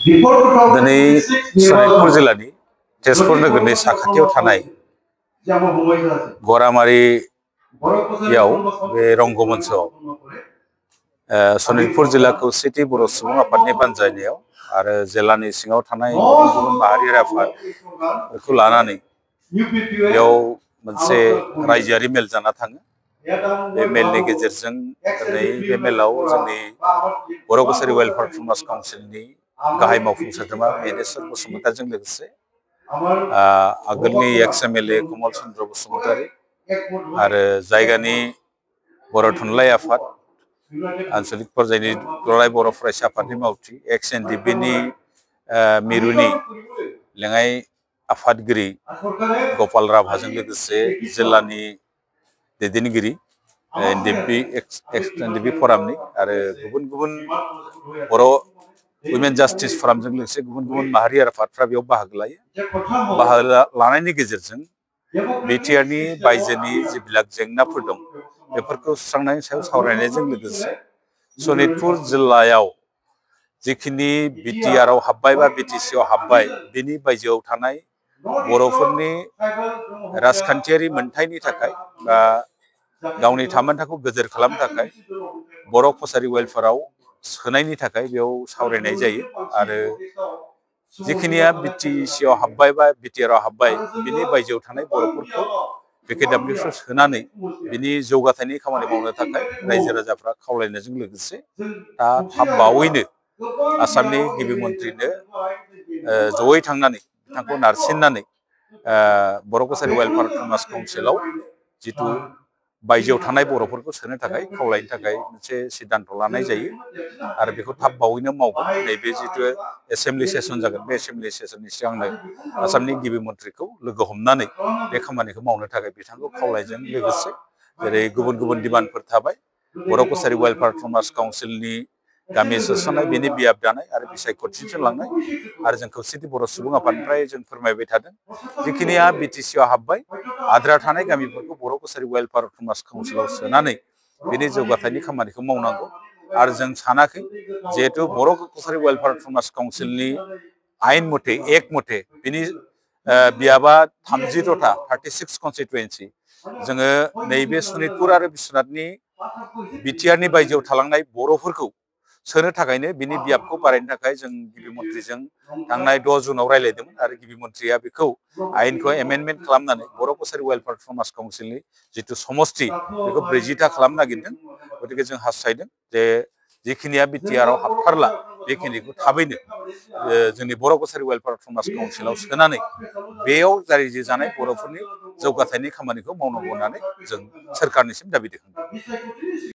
दिनै सनितपुर जिल्लानि तेजपुर नोगोरनि साखाथियाव थानाय गरामारियाव बे रंगमन्चआव सनितपुर जिल्ला खौसेथि बर' सुबुं आफादनि बानजायनायाव आरो जिल्लानि सिङाव थानाय गुबुन गुबुन माहारियारि आफादखौ लानानै बेयाव मोनसे रायजोआरि मेल जाना थाङो। बे मेलनि गेजेरजों दिनै बे मेलाव जोंनि बर' कसारि वेलफेयार प्रम'शन काउन्सिलनि गाहाय मावफुं सोद्रोमा मेनेस्वर बसुमतारिजों लोगोसे आगोलनि एक्स एमएलए कमल चन्द्र बसुमतारि आरो जायगानि बर' थुनलाइ आफाद आन्चलिक पर्यायनि दुलाराय बर' फरायसा आफादनि मावथि एक्स एनडिपिनि मिरुनि लेङाइ आफादगिरि गपाल राभाजों लोगोसे जिल्लानि दैदेनगिरि एक्स एनडिपि फरामनि आरो गुबुन गुबुन बर' उइमेन जास्टिस फरामजों लोगोसे गुबुन गुबुन माहारियारि आफादफ्रा बेयाव बाहागो लायो। बाहागो लानायनि गेजेरजों बिटिआरनि बायजोनि जिबिलाक जेंनाफोर दं बेफोरखौ सुस्रांनायनि सायाव सावरायनायजों लोगोसे सनितपुर जिल्लायाव जिखिनि बिटिआरआव हाबबाय बा बिटिसिआव हाबबाय बेनि बायजोआव थानाय बर'फोरनि राजखान्थियारि मोनथायनि थाखाय बा गावनि थामोनथाखौ गोजोर खालामनो थाखाय बर' कसारि वेलफेयाराव सोनायनि थाखाय बेयाव सावरायनाय जायो आरो जिखिनिया बिटिसिआव हाबबाय बा बिटिआरआव हाबबाय बिनि बायजोआव थानाय बर'फोरखौ बिकेडब्लिउएसआव सोनानै बिनि जौगाथायनि खामानि मावनो थाखाय रायजो राजाफ्रा खावलायनायजों लोगोसे दा थाब बावैनो आसामनि गिबि मन्थ्रिनो जयै थांनानै बिथांखौ नारसिननानै बर' कसारि वेलफेयार प्रम'शन काउन्सिलाव जिथु बायजोआव थानाय बर'फोरखौ सोनो थाखाय खावलायनो थाखाय मोनसे सिद्धान्त लानाय जायो आरो बेखौ थाब बावैनो मावगोन। नैबे जिथु एसेम्बलि सेसन जागोन बे एसेम्बलि सेसननि सिगांनो आसामनि गिबि मन्थ्रिखौ लोगो हमनानै बे खामानिखौ मावनो थाखाय बिथांखौ खावलायजों लोगोसे जेरै गुबुन गुबुन डिमान्डफोर थाबाय बर' कसारि वेलफेयार प्रम'शन काउन्सिलनि गामि सोसननाय बेनि बियाब दानाय आरो बिसायख'थिजों लांनाय आरो जों खौसेथि बर' सुबुं आफादनिफ्राय जों फोरमायबाय थादों जिखिनिया बिटिसिआव हाबबाय आद्रा थानाय गामिफोरखौ बर' कसारि वेलफेयार प्रम'शन काउन्सिलाव सोनानै बिनि जौगाथायनि खामानिखौ मावनांगौ आरो जों सानाखै जिहेथु बर' कसारि वेलफेयार प्रम'शन काउन्सिलनि आयेन मथे एक्ट मथे बिनि बियाबा 32टा 36 कनस्टिटुयेन्सि जोङो नैबे सनितपुर आरो बिश्वनाथनि बिटिआरनि बायजोआव थालांनाय बर'फोरखौ सोनो थाखायनो बिनि बियाबखौ बारायनो थाखाय जों गिबि मन्थ्रिजों थांनाय 6 जुनाव रायज्लायदोंमोन आरो गिबि मन्थ्रिया बेखौ आयेनखौ एमेन्डमेन्ट खालामनानै बर' कसारि वेलफेयार प्रम'शन काउन्सिलनि जिथु समस्ति बेखौ 40टा खालामनो नागिरदों। गतिके जों हास्थायदों जे जिखिनिया बिटिआरआव हाबथारला बेखिनिखौ थाबैनो जोंनि बर' कसारि वेलफेयार प्रम'शन काउन्सिलाव सोनानै बेयाव जारि जानाय बर'फोरनि जौगाथायनि खामानिखौ मावनांगौ होननानै जों सोरखारनिसिम दाबि दैखांदों।